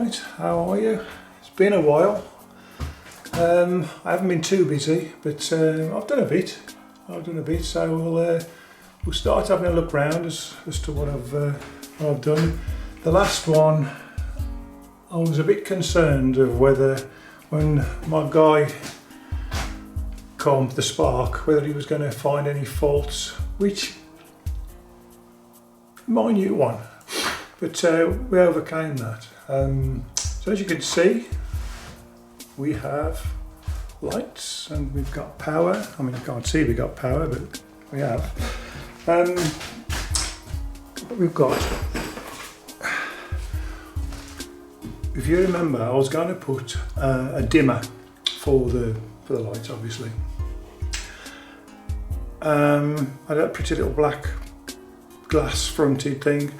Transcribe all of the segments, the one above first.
Alright, how are you? It's been a while. I haven't been too busy, but I've done a bit. So we'll start having a look round as to what I've done. The last one, I was a bit concerned of whether, when my guy combed the spark, whether he was going to find any faults, which minute one, but we overcame that. So as you can see, we have lights and we've got power. I mean, you can't see we got power, but we have. We've got, if you remember, I was going to put a dimmer for the lights, obviously. I had a pretty little black glass fronted thing.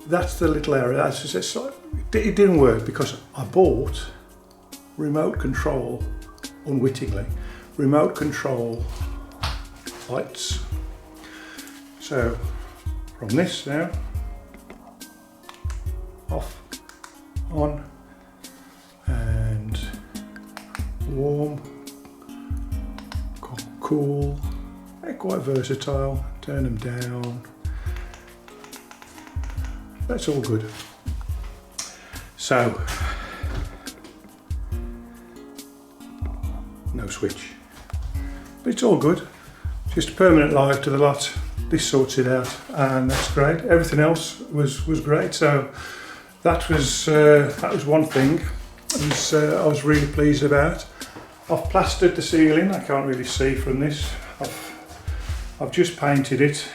That's the little area. It didn't work because I bought remote control, unwittingly, remote control lights. So from this now, off, on, and warm, cool, they're quite versatile. Turn them down. That's all good. So, no switch, but it's all good. Just a permanent live to the lot. This sorts it out, and that's great. Everything else was great. So that was one thing I was really pleased about. I've plastered the ceiling. I can't really see from this. I've just painted it.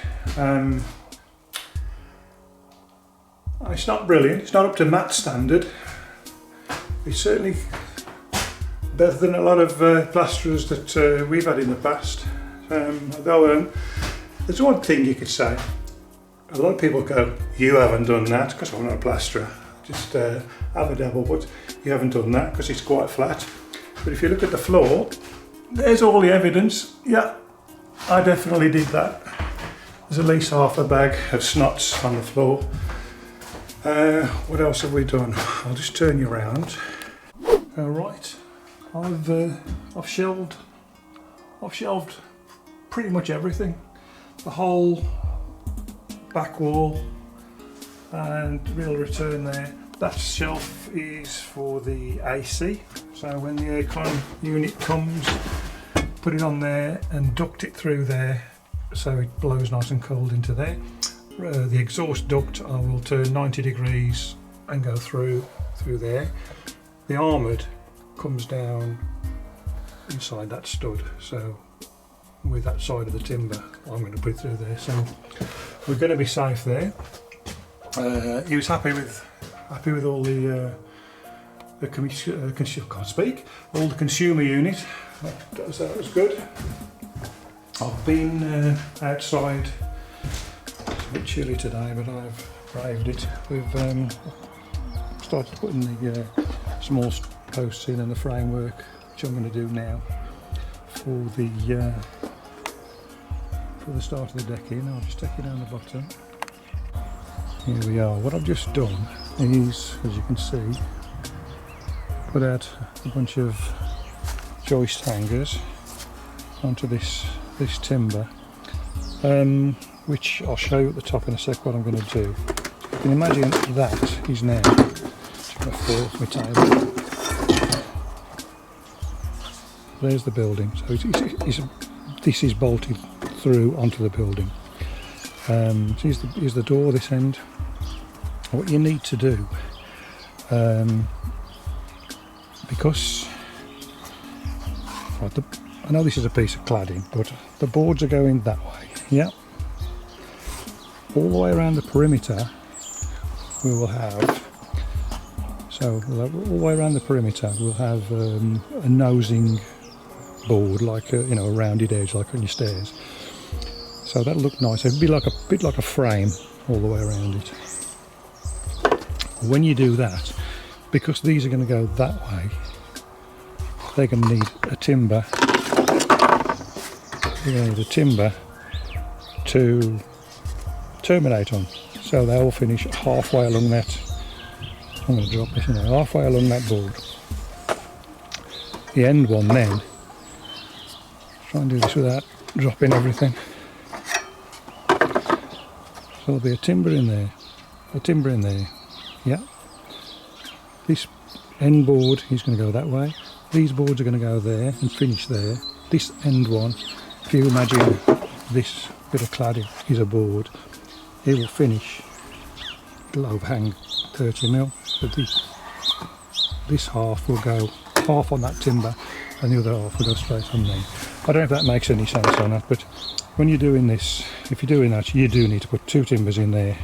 It's not brilliant, it's not up to matte standard. It's certainly better than a lot of plasterers that we've had in the past. Although there's one thing you could say. A lot of people go, you haven't done that, because I'm not a plasterer. Just have a dabble, but you haven't done that because it's quite flat. But if you look at the floor, there's all the evidence. Yeah, I definitely did that. There's at least half a bag of snots on the floor. What else have we done? I'll just turn you around. Right, I've shelved pretty much everything. The whole back wall and real return there. That shelf is for the AC. So when the aircon unit comes, put it on there and duct it through there so it blows nice and cold into there. The exhaust duct I will turn 90 degrees and go through there. The armoured comes down inside that stud, so with that side of the timber I'm going to put it through there, so we're going to be safe there. He was happy with all the all the consumer unit. That was good. I've been outside. It's a bit chilly today, but I've braved it. We've started putting the small posts in and the framework, which I'm going to do now for the start of the decking. I'll just take it down the bottom. Here we are. What I've just done is, as you can see, put out a bunch of joist hangers onto this timber. Which I'll show you at the top in a sec what I'm going to do. You can imagine that is now, just going to fall off my table. There's the building, so this is bolted through onto the building. So here's the door, this end. What you need to do, because I know this is a piece of cladding, but the boards are going that way, yeah? All the way around the perimeter we will have, all the way around the perimeter we'll have a nosing board, like a rounded edge like on your stairs. So that'll look nice. It'll be like a bit like a frame all the way around it. When you do that, because these are going to go that way, they're going to need a timber. You're going to need a timber to terminate on. So they'll finish halfway along that I'm going to drop this in there, halfway along that board. The end one then, try and do this without dropping everything. So there'll be a timber in there, yeah. This end board is going to go that way. These boards are going to go there and finish there. This end one, if you imagine this bit of cladding is a board, it will finish, it'll overhang 30mm. So this half will go half on that timber and the other half will go straight on there. I don't know if that makes any sense or not, but when you're doing this, if you're doing that, you do need to put 2 timbers in there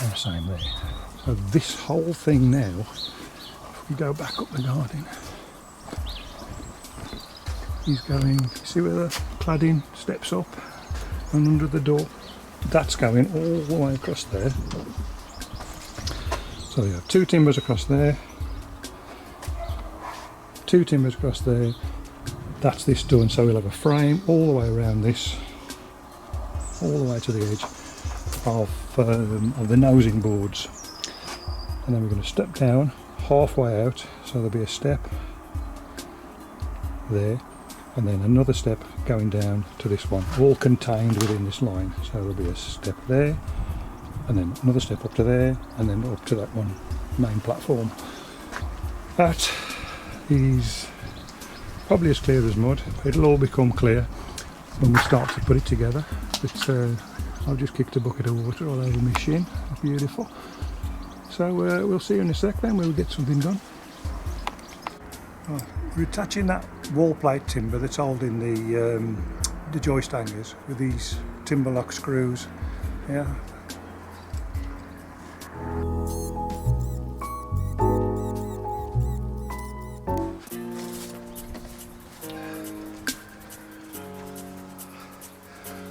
and the same there. So this whole thing now, if we go back up the garden, is going, see where the cladding steps up and under the door, that's going all the way across there. So you have 2 timbers across there, 2 timbers across there, that's this done. So we'll have a frame all the way around this, all the way to the edge of the nosing boards, and then we're going to step down halfway out, so there'll be a step there and then another step going down to this one, all contained within this line. So there'll be a step there and then another step up to there and then up to that one main platform. That is probably as clear as mud. It'll all become clear when we start to put it together, but I've just kicked a bucket of water all over my shin. Beautiful. So we'll see you in a sec, then we'll get something done. We're attaching that wall plate timber that's holding the joist hangers with these timber lock screws. Yeah.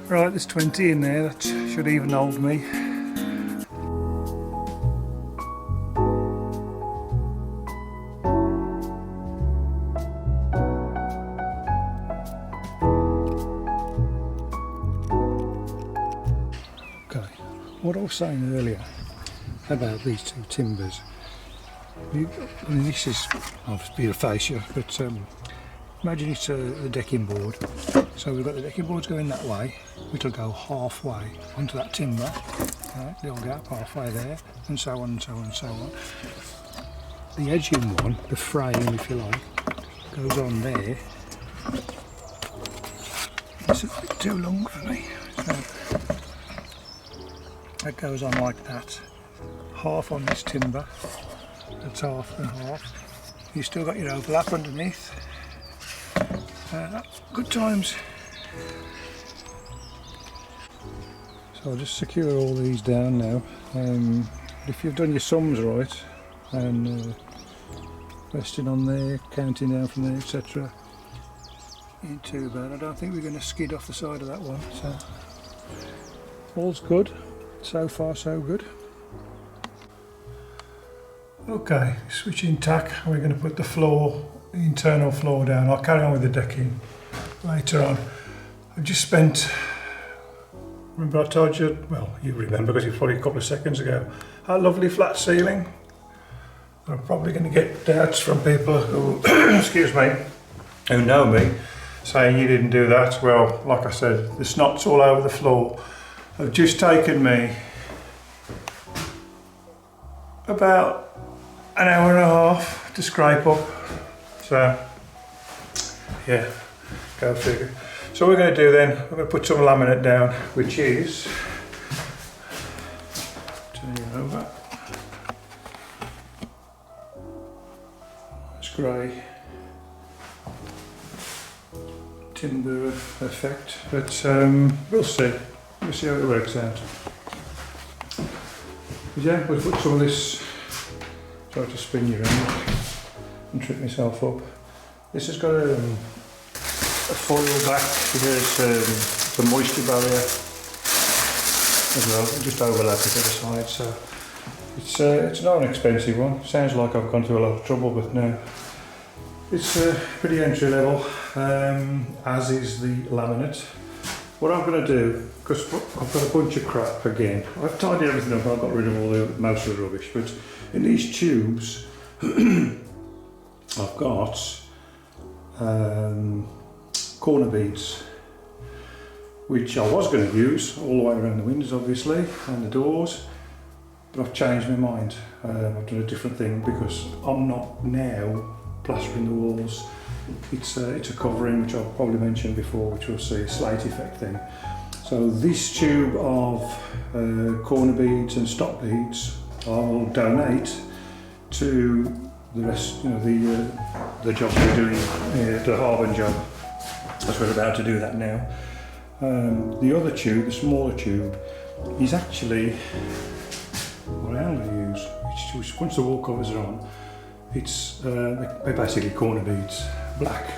Right, there's 20 in there, that should even hold me. Okay, what I was saying earlier about these 2 timbers, I mean, this is obviously a fascia, but imagine it's a decking board. So we've got the decking boards going that way, which will go halfway onto that timber, right, little gap halfway there, and so on and so on and so on. The edging one, the frame if you like, goes on there. It's a bit too long for me. So that goes on like that, half on this timber, that's half and half. You've still got your overlap underneath. Good times. So I'll just secure all these down now. If you've done your sums right and resting on there, counting down from there, etc., ain't too bad. I don't think we're going to skid off the side of that one. So all's good. So far so good. Okay, switching tack. We're going to put the floor, the internal floor down. I'll carry on with the decking later on. I've just spent, remember I told you, well you remember because it was probably a couple of seconds ago, that lovely flat ceiling. I'm probably going to get doubts from people who, excuse me, who know me, saying you didn't do that. Well, like I said, the snot's all over the floor. I've just taken me about an hour and a half to scrape up. So, yeah, go figure. So what we're going to do then, we're going to put some laminate down, which is, turn it over, it's grey timber effect, but we'll see how it works out. But yeah, we'll put some of this, try to spin you around and trip myself up. This has got a foil back, there's the moisture barrier as well, just overlap it at the side, so it's not an expensive one. Sounds like I've gone through a lot of trouble, but no, it's pretty entry level, as is the laminate. what I'm going to do, because I've got a bunch of crap again, I've tidied everything up, I've got rid of most of the rubbish, but in these tubes I've got corner beads, which I was going to use all the way around the windows obviously and the doors, but I've changed my mind. I've done a different thing because I'm not now plastering the walls. It's a covering, which I've probably mentioned before, which we'll see, a slate effect thing. So this tube of corner beads and stop beads I'll donate to the rest, you know, the job we're doing, the Harbour job. As we're about to do that now. The other tube, the smaller tube, is actually what I'm going to use. Which once the wall covers are on, it's they're basically corner beads, black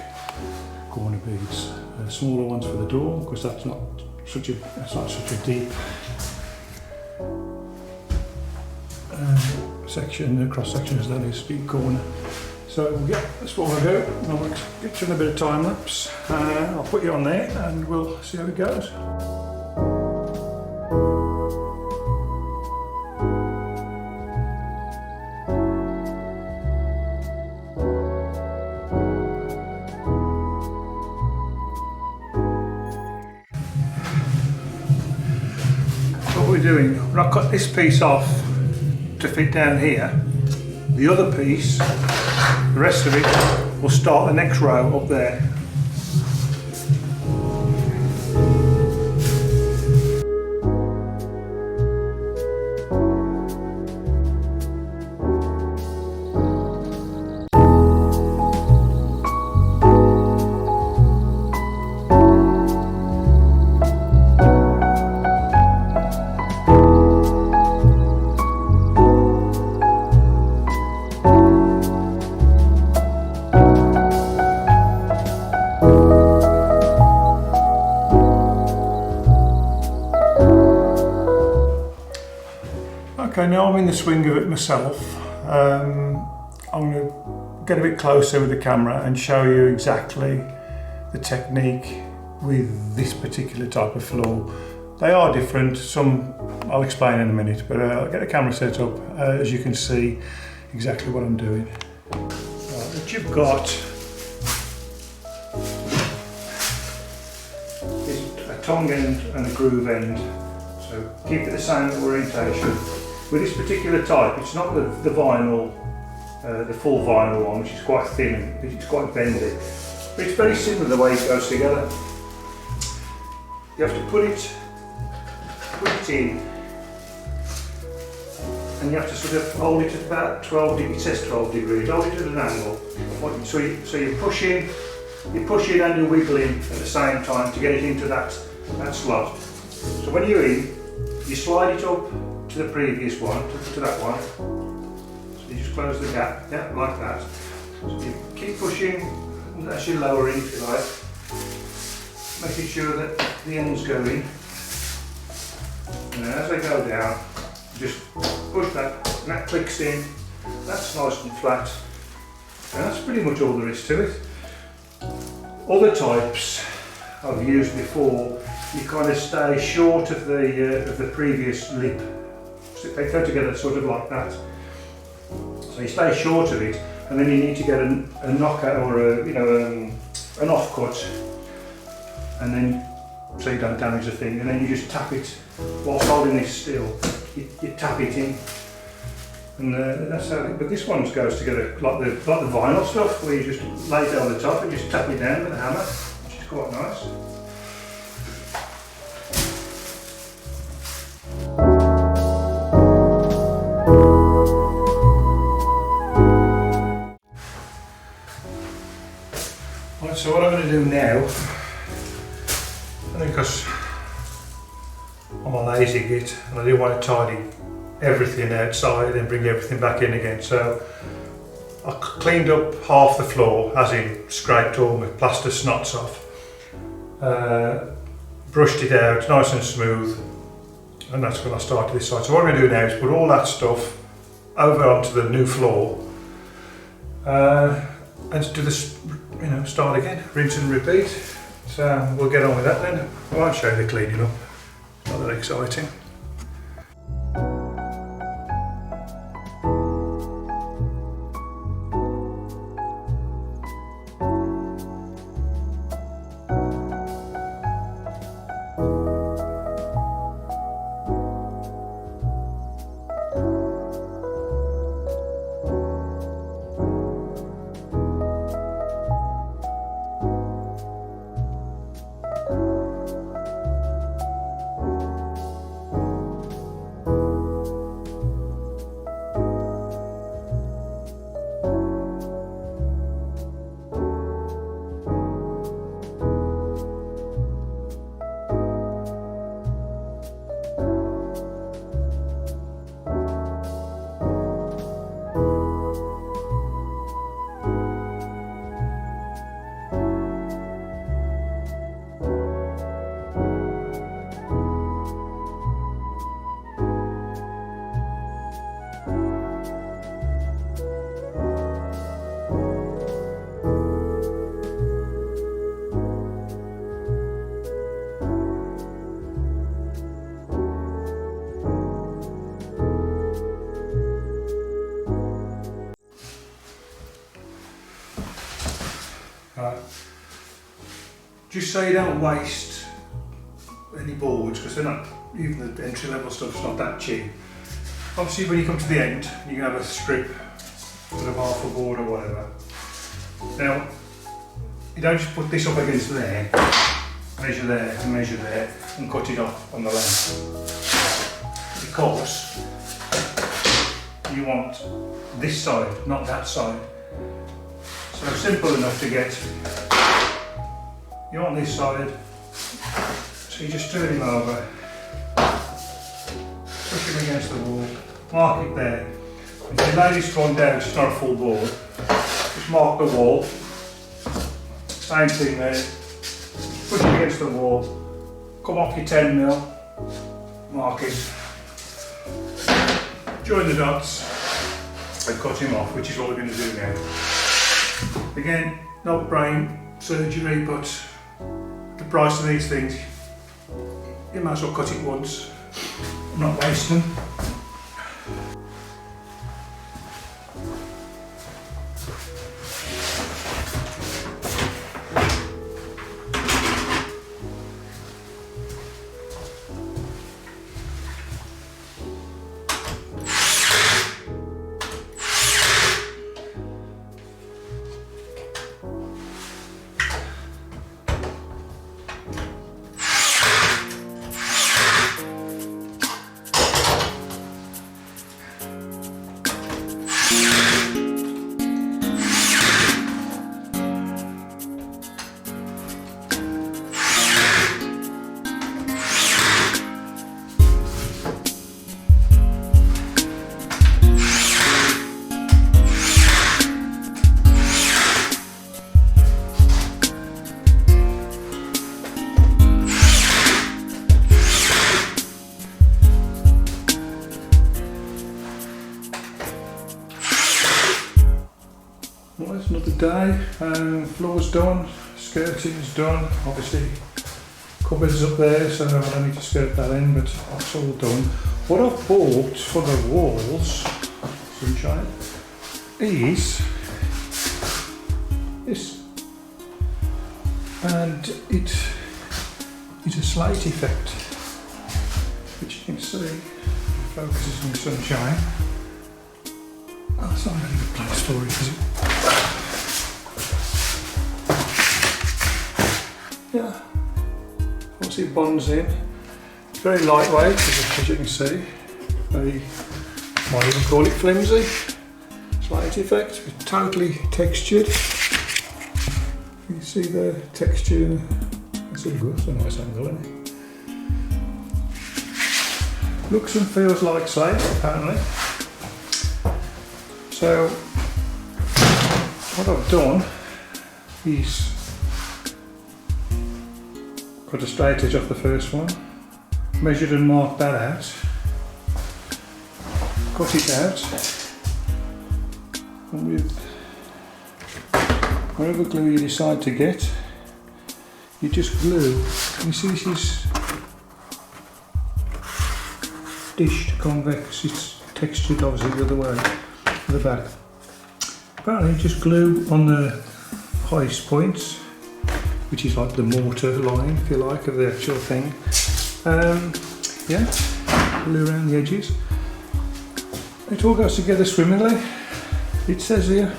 corner beads. Smaller ones for the door, because that's not such a deep section, cross section as that is, deep corner. So yeah, that's what we'll do. I'll get you in a bit of time lapse. I'll put you on there and we'll see how it goes. What we're doing, when I cut this piece off to fit down here, the other piece, the rest of it, will start the next row up there. Okay, now I'm in the swing of it myself. I'm going to get a bit closer with the camera and show you exactly the technique with this particular type of floor. They are different, some I'll explain in a minute, but I'll get the camera set up as you can see exactly what I'm doing. What you've got is a tongue end and a groove end, so keep it the same orientation. With this particular type, it's not the vinyl, the full vinyl one, which is quite thin and it's quite bendy, but it's very similar the way it goes together. You have to put it in, and you have to sort of hold it at about 12 degrees, it says 12 degrees, hold it at an angle. So you push in and you wiggle in at the same time to get it into that slot. So when you're in, you slide it up to the previous one, to that one. So you just close the gap, yeah, like that. So you keep pushing, and that's your lower in if you like, making sure that the ends go in. And then as they go down, just push that, and that clicks in. That's nice and flat. And that's pretty much all there is to it. Other types I've used before, you kind of stay short of the previous lip. So they go together sort of like that. So you stay short of it, and then you need to get a knockout or an offcut, and then so you don't damage the thing. And then you just tap it whilst holding this still. You tap it in, and that's how. But this one goes together like the vinyl stuff, where you just lay it on the top and just tap it down with a hammer, which is quite nice. So what I'm going to do now, and because I'm a lazy git and I do want to tidy everything outside and bring everything back in again, so I cleaned up half the floor, as in scraped all my plaster snots off, brushed it out nice and smooth, and that's when I started this side. So what I'm going to do now is put all that stuff over onto the new floor and do this, start again, rinse and repeat. So So we'll get on with that then. I won't show you the cleaning up, it's not that exciting. Just so you don't waste any boards, because they're not, even the entry level stuff's not that cheap. Obviously when you come to the end, you can have a strip, sort of half a board or whatever. Now, you don't just put this up against there, measure there and cut it off on the length. Because you want this side, not that side. So simple enough to get. You're on this side, so you just turn him over, push him against the wall, mark it there. If you lay this one down, it's not a full board, just mark the wall, same thing there, push it against the wall, come off your 10mm, mark it, join the dots and cut him off, which is what we're going to do now. Again, no brain surgery, but the price of these things, you might as well cut it once, I'm not wasting them. Well, it's another day. Floor's done, skirting's done, obviously cupboards up there, so I don't need to skirt that in, but that's all done. What I've bought for the walls, sunshine, is this, and it is a slate effect, which you can see, focuses on the sunshine. Oh, that's not a really good place for it, is it? Yeah, once it bonds in, it's very lightweight, as you can see. Very, might even call it flimsy. Slate effect, it's totally textured. You can see the texture. That's a good, it's a nice angle, isn't it? Looks and feels like slate, apparently. So, what I've done is cut a straight edge off the first one, measured and marked that out, cut it out, and with whatever glue you decide to get, you just glue. You see this is dished convex, it's textured obviously the other way, to the back. Apparently just glue on the highest points, which is like the mortar line, if you like, of the actual thing. Yeah, glue around the edges. It all goes together swimmingly, it says here.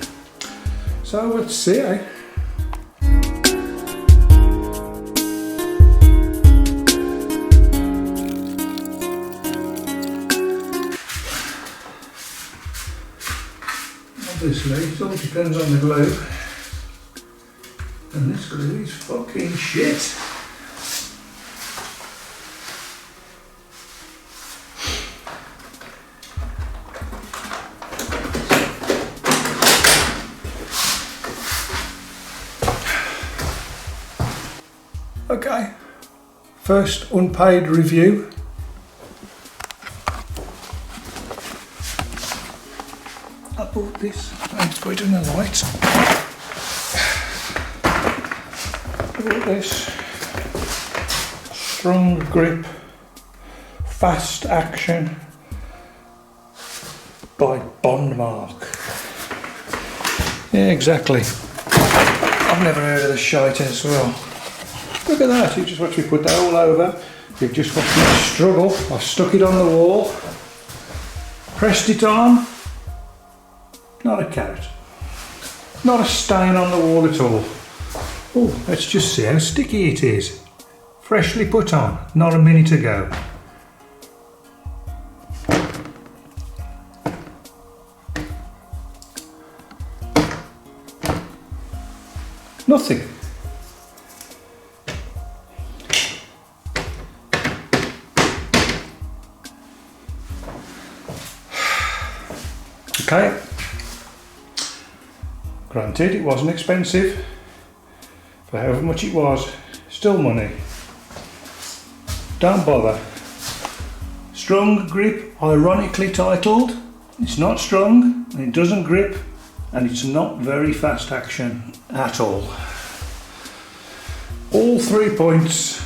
So let's see, eh? Obviously, it all depends on the glue. And this glue is fucking shit. Okay, first unpaid review. I bought this, let's put it in the light. I bought this strong grip, fast action by Bondmark. Yeah, exactly. I've never heard of the shite as well. Look at that, you just watch me put that all over. You've just watched me struggle. I've stuck it on the wall, pressed it on. Not a carrot. Not a stain on the wall at all. Oh, let's just see how sticky it is. Freshly put on, not a minute ago. Nothing. Okay. Granted, it wasn't expensive. For however much it was, still money. Don't bother. Strong grip, ironically titled. It's not strong, and it doesn't grip, and it's not very fast action at all. All 3 points.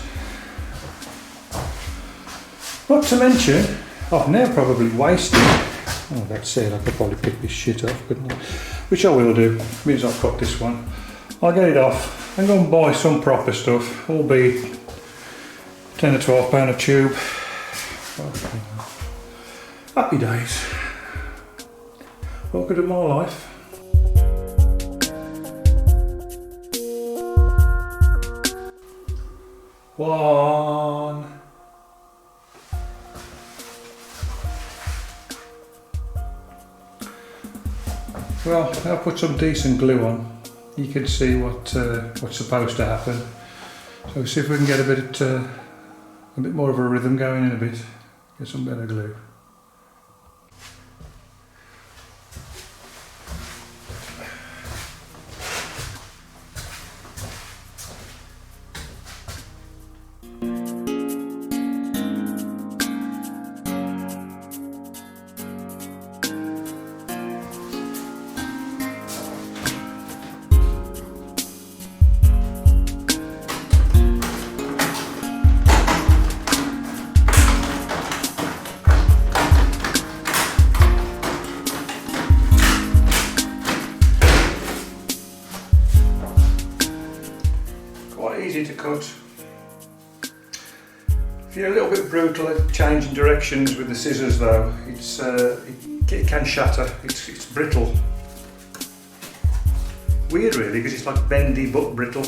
Not to mention, I've now probably wasted. Oh, that's it, I could probably pick this shit off, couldn't I? Which I will do, means I'll cut this one. I'll get it off and go and buy some proper stuff, albeit 10 or 12 pound a tube. Okay. Happy days. Welcome to my life. One. Well, I'll put some decent glue on. You can see what's supposed to happen. So see if we can get a bit more of a rhythm going in a bit. Get some better glue. Easy to cut. If you're a little bit brutal at changing directions with the scissors though, it can shatter, it's brittle. Weird really, because it's like bendy but brittle.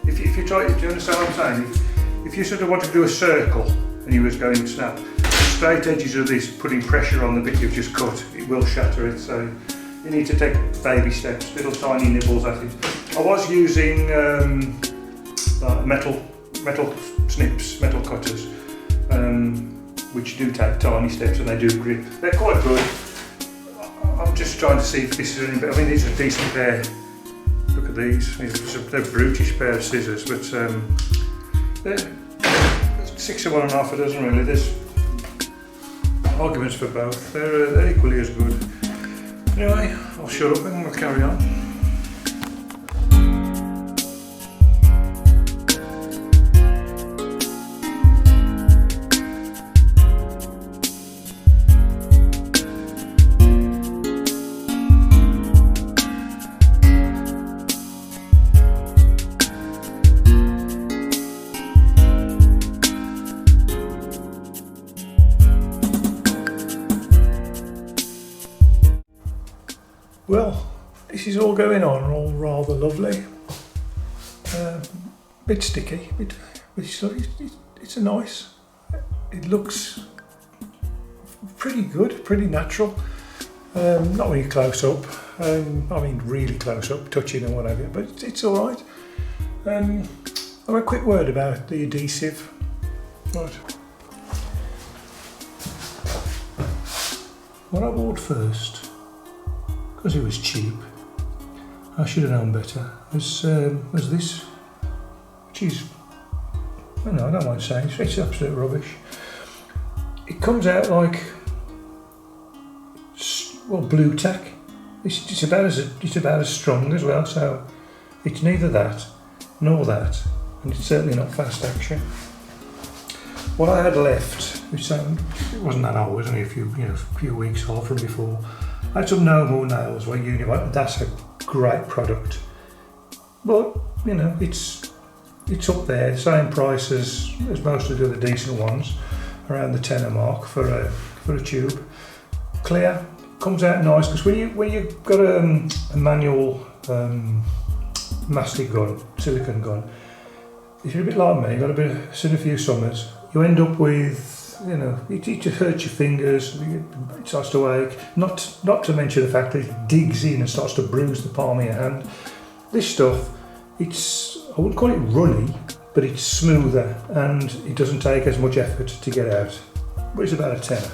If you try, do you understand what I'm saying? If you sort of want to do a circle and you was going to snap, the straight edges of this, putting pressure on the bit you've just cut, it will shatter it, so you need to take baby steps, little tiny nibbles at it. I was using metal snips, metal cutters, which do take tiny steps and they do grip. They're quite good. I'm just trying to see if this is any better. I mean, these are a decent pair. Look at these. They're a brutish pair of scissors, but they're 6 of one and a half a dozen really. There's arguments for both. They're equally as good. Anyway, I'll shut up and we'll carry on. all going on are all rather lovely. Bit sticky, it's a nice. It looks pretty good, pretty natural. Not really close up. I mean really close up, touching and whatever, but it's all right. A quick word about the adhesive. Right. What I bought first, because it was cheap, I should have known better, was this, which is, I don't mind saying, it's absolute rubbish. It comes out like, well, blue tack. It's about as strong as well, so it's neither that nor that, and it's certainly not fast action. What I had left, which it wasn't that old, it was only a few weeks old from before. I had some No More nails by Univite. That's a great product, but it's up there, same price as most of the other decent ones, around the tenner mark for a tube. Clear, comes out nice, because when you've got a manual mastic gun, silicone gun, if you're a bit like me, you've got a bit seen a few summers, you end up with, it just hurts your fingers, it starts to ache, not to mention the fact that it digs in and starts to bruise the palm of your hand. This stuff, I wouldn't call it runny, but it's smoother and it doesn't take as much effort to get out, but it's about a tenner.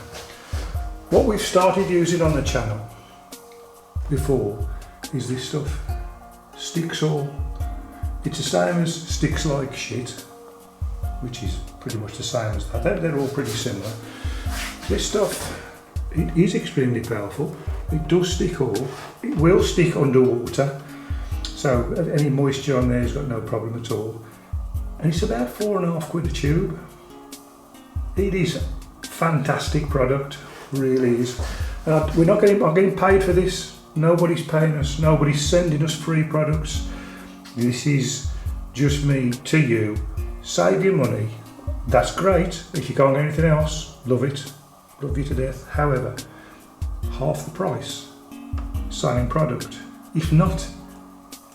What we've started using on the channel before is this stuff, Stick-Saw. It's the same as Sticks Like Shit, which is pretty much the same as that. They're all pretty similar. This stuff, it is extremely powerful. It does stick all. It will stick underwater, so any moisture on there has got no problem at all. And it's about £4.5 a tube. It is a fantastic product, really is. And I'm getting paid for this. Nobody's paying us. Nobody's sending us free products. This is just me to you. Save your money. That's great. If you can't get anything else, love it. Love you to death. However, half the price. Same product. If not,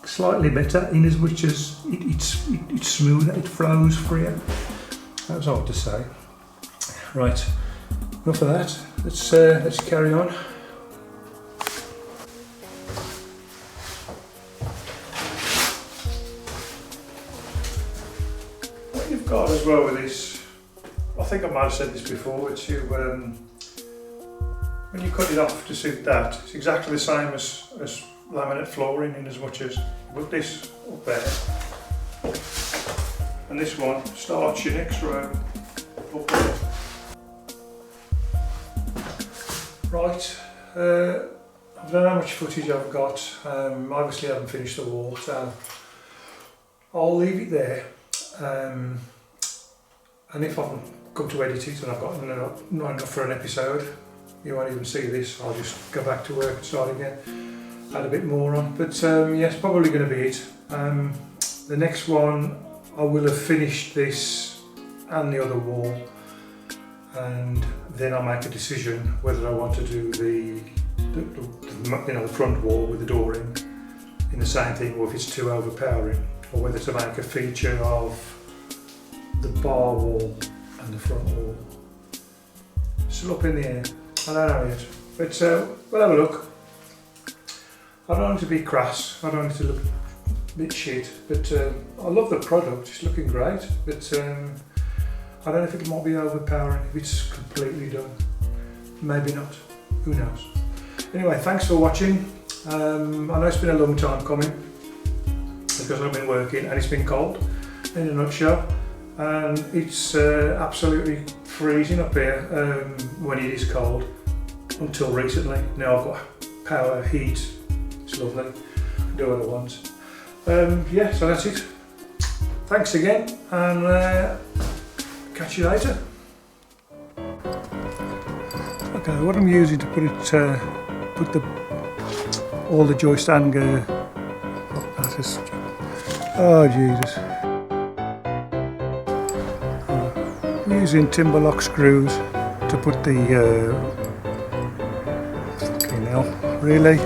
slightly better, in as much as it's smoother, it flows freer. That was hard to say. Right, enough of that. Let's carry on. What you've got as well with this, I think I might have said this before, it's when you cut it off to suit that, it's exactly the same as laminate flooring, in as much as you put this up there and this one starts your next row up there. Right, I don't know how much footage I've got. Obviously I haven't finished the wall, so I'll leave it there. And if I come to edit it and I've got not enough for an episode, you won't even see this. I'll just go back to work and start again. Add a bit more on, but yes, probably going to be it. The next one, I will have finished this and the other wall, and then I'll make a decision whether I want to do the front wall with the door in the same thing, or if it's too overpowering, or whether to make a feature of the bar wall and the front wall. Still up in the air. I don't know yet, but we'll have a look. I don't want it to be crass, I don't want it to look a bit shit, but I love the product, it's looking great, but I don't know if it might be overpowering if it's completely done. Maybe not, who knows. Anyway, thanks for watching. I know it's been a long time coming because I've been working and it's been cold, in a nutshell, and it's absolutely freezing up here when it is cold, until recently. Now I've got power, heat, it's lovely, do what I want. Yeah, so that's it. Thanks again, and catch you later. Okay, what I'm using to put it, all the joist and oh Jesus. I'm using timber lock screws to put the fucking hell, really?